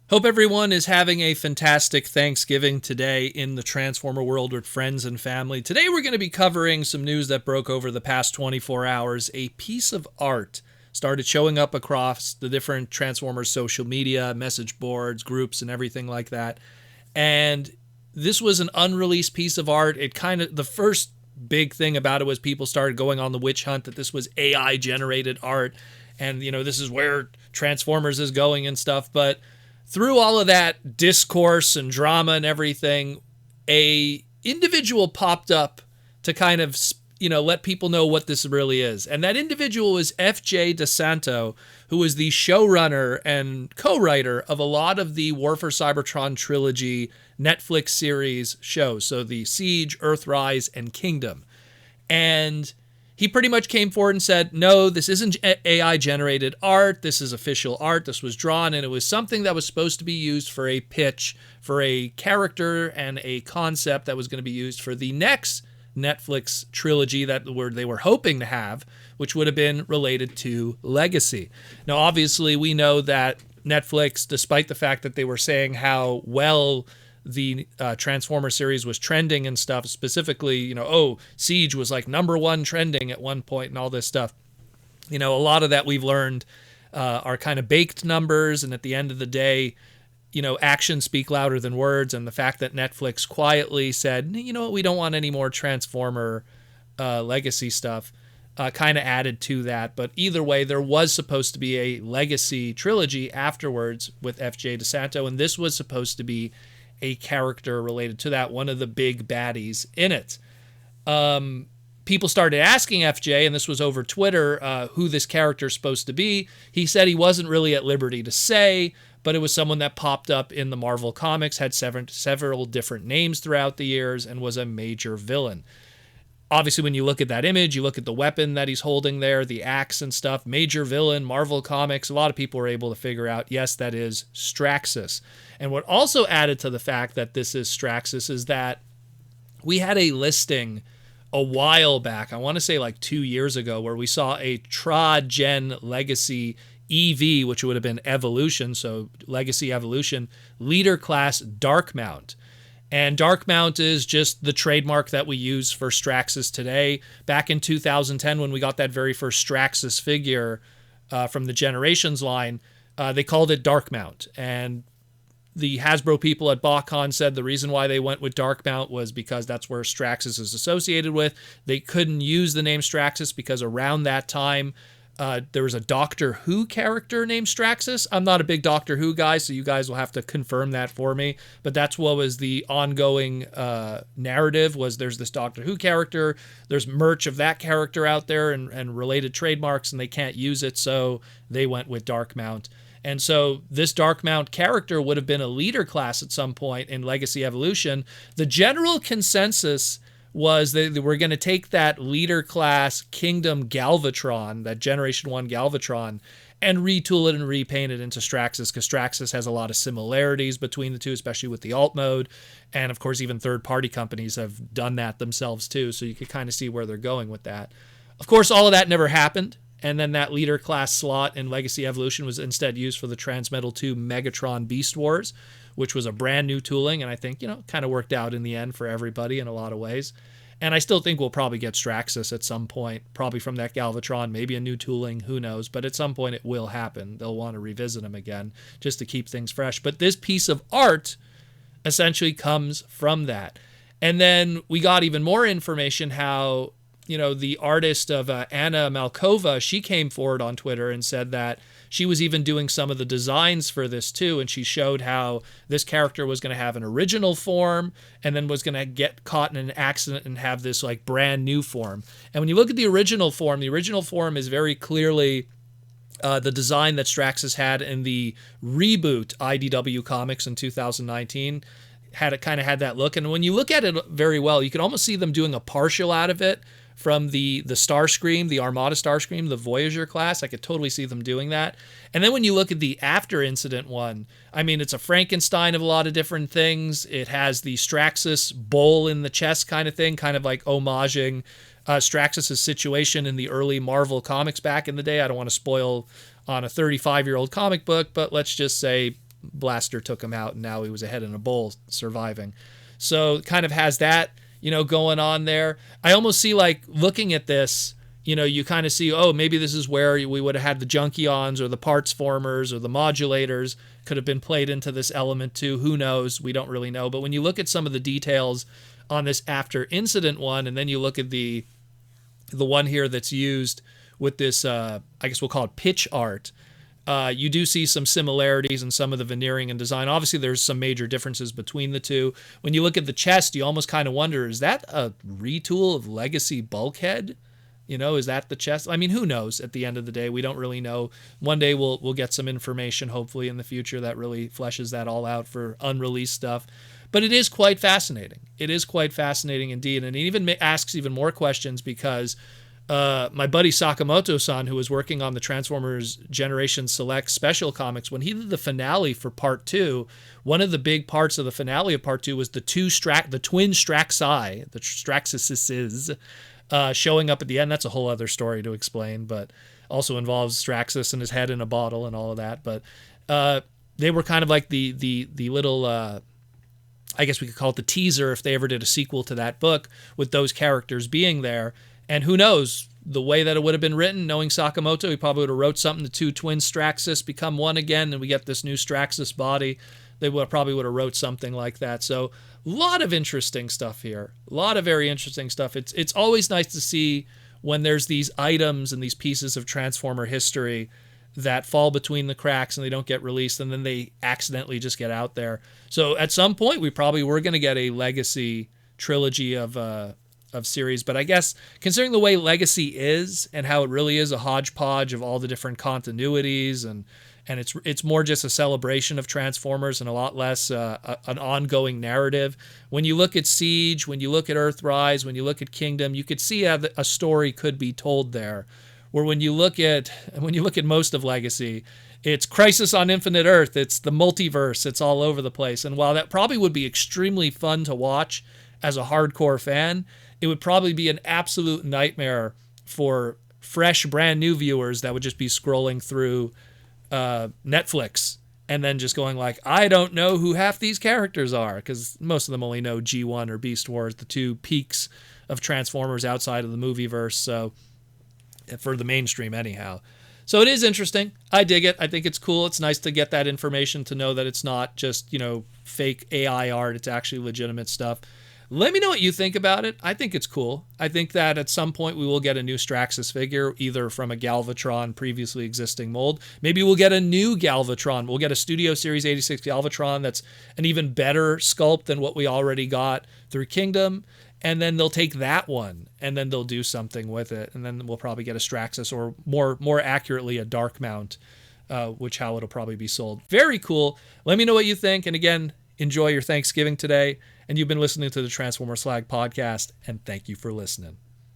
Hope everyone is having a fantastic Thanksgiving today in the Transformer world with friends and family. Today we're going to be covering some news that broke over the past 24 hours. A piece of art started showing up across the different Transformers social media, message boards, groups, and everything like that. And this was an unreleased piece of art. The first big thing about it was people started going on the witch hunt that this was AI generated art. And, this is where Transformers is going and stuff. But through all of that discourse and drama and everything, a individual popped up to kind of, let people know what this really is. And that individual is F.J. DeSanto, who is the showrunner and co-writer of a lot of the War for Cybertron trilogy Netflix series shows. So the Siege, Earthrise, and Kingdom. And he pretty much came forward and said, no, this isn't AI-generated art. This is official art. This was drawn, and it was something that was supposed to be used for a pitch, for a character and a concept that was going to be used for the next Netflix trilogy that they were hoping to have, which would have been related to Legacy. Now, obviously, we know that Netflix, despite the fact that they were saying how well the Transformer series was trending and stuff, specifically, Siege was like #1 trending at one point and all this stuff. A lot of that we've learned are kind of baked numbers, and at the end of the day, actions speak louder than words, and the fact that Netflix quietly said, we don't want any more Transformer Legacy stuff, kind of added to that. But either way, there was supposed to be a Legacy trilogy afterwards with F.J. DeSanto, and this was supposed to be a character related to that, one of the big baddies in it. People started asking FJ, and this was over Twitter, who this character is supposed to be. He said he wasn't really at liberty to say, but it was someone that popped up in the Marvel Comics, had several different names throughout the years, and was a major villain. Obviously, when you look at that image, you look at the weapon that he's holding there, the axe and stuff, major villain, Marvel Comics, a lot of people were able to figure out, yes, that is Straxus. And what also added to the fact that this is Straxus is that we had a listing a while back, I want to say like 2 years ago, where we saw a Tra-Gen Legacy EV, which would have been Evolution, so Legacy Evolution, Leader Class Darkmount. And Darkmount is just the trademark that we use for Straxus today. Back in 2010, when we got that very first Straxus figure from the Generations line, they called it Darkmount. And the Hasbro people at BotCon said the reason why they went with Darkmount was because that's where Straxus is associated with. They couldn't use the name Straxus because around that time, there was a Doctor Who character named Straxus. I'm not a big Doctor Who guy, so you guys will have to confirm that for me. But that's what was the ongoing narrative, was there's this Doctor Who character. There's merch of that character out there and related trademarks, and they can't use it, so they went with Darkmount. And so this Darkmount character would have been a leader class at some point in Legacy Evolution. The general consensus was they were going to take that leader class Kingdom Galvatron, that Generation 1 Galvatron, and retool it and repaint it into Straxus, because Straxus has a lot of similarities between the two, especially with the alt mode. And of course, even third-party companies have done that themselves too, so you could kind of see where they're going with that. Of course, all of that never happened. And then that leader class slot in Legacy Evolution was instead used for the Transmetal 2 Megatron Beast Wars, which was a brand new tooling, and I think, kind of worked out in the end for everybody in a lot of ways. And I still think we'll probably get Straxus at some point, probably from that Galvatron, maybe a new tooling, who knows, but at some point it will happen. They'll want to revisit him again just to keep things fresh. But this piece of art essentially comes from that. And then we got even more information how the artist of Anna Malkova, she came forward on Twitter and said that she was even doing some of the designs for this too, and she showed how this character was going to have an original form and then was going to get caught in an accident and have this like brand new form. And when you look at the original form is very clearly the design that Straxus had in the reboot IDW comics in 2019. Had that look, and when you look at it very well, you can almost see them doing a partial out of it from the Starscream, the Armada Starscream, the Voyager class. I could totally see them doing that. And then when you look at the after incident one, I mean, it's a Frankenstein of a lot of different things. It has the Straxus bowl in the chest kind of thing, kind of like homaging Straxus' situation in the early Marvel comics back in the day. I don't want to spoil on a 35-year-old comic book, but let's just say blaster took him out, and now he was a head in a bowl surviving. So kind of has that, going on there. I almost see, like, looking at this, you kind of see, oh, maybe this is where we would have had the Junkions or the parts formers or the modulators could have been played into this element too. Who knows? We don't really know. But when you look at some of the details on this after incident one, and then you look at the one here that's used with this, I guess we'll call it pitch art, you do see some similarities in some of the veneering and design. Obviously, there's some major differences between the two. When you look at the chest, you almost kind of wonder, is that a retool of Legacy Bulkhead? Is that the chest? I mean, who knows? At the end of the day, we don't really know. One day we'll get some information, hopefully, in the future that really fleshes that all out for unreleased stuff. But it is quite fascinating. It is quite fascinating indeed. And it even asks even more questions because my buddy Sakamoto-san, who was working on the Transformers Generation Select special comics, when he did the finale for Part 2, one of the big parts of the finale of Part 2 was the twin Straxi, the Straxuses, showing up at the end. That's a whole other story to explain, but also involves Straxus and his head in a bottle and all of that. But they were kind of like the little, I guess we could call it the teaser if they ever did a sequel to that book with those characters being there. And who knows, the way that it would have been written, knowing Sakamoto, he probably would have wrote something, the two twin Straxus become one again, and we get this new Straxus body. They probably would have wrote something like that. So a lot of interesting stuff here. A lot of very interesting stuff. It's always nice to see when there's these items and these pieces of Transformer history that fall between the cracks and they don't get released, and then they accidentally just get out there. So at some point, we probably were going to get a Legacy trilogy of series, but I guess considering the way Legacy is and how it really is a hodgepodge of all the different continuities, and it's more just a celebration of Transformers and a lot less an ongoing narrative. When you look at Siege, when you look at Earthrise, when you look at Kingdom, you could see how a story could be told there. Where when you look at most of Legacy, it's Crisis on Infinite Earth, it's the multiverse, it's all over the place. And while that probably would be extremely fun to watch as a hardcore fan, it would probably be an absolute nightmare for fresh, brand new viewers that would just be scrolling through Netflix and then just going like, I don't know who half these characters are, because most of them only know G1 or Beast Wars, the two peaks of Transformers outside of the movieverse. So for the mainstream anyhow. So it is interesting. I dig it. I think it's cool. It's nice to get that information, to know that it's not just, fake AI art. It's actually legitimate stuff. Let me know what you think about it. I think it's cool. I think that at some point we will get a new Straxus figure, either from a Galvatron previously existing mold. Maybe we'll get a new Galvatron. We'll get a Studio Series 86 Galvatron that's an even better sculpt than what we already got through Kingdom. And then they'll take that one and then they'll do something with it. And then we'll probably get a Straxus, or more accurately, a Darkmount, which how it'll probably be sold. Very cool. Let me know what you think. And again, enjoy your Thanksgiving today. And you've been listening to the Transformers Slag podcast, and thank you for listening.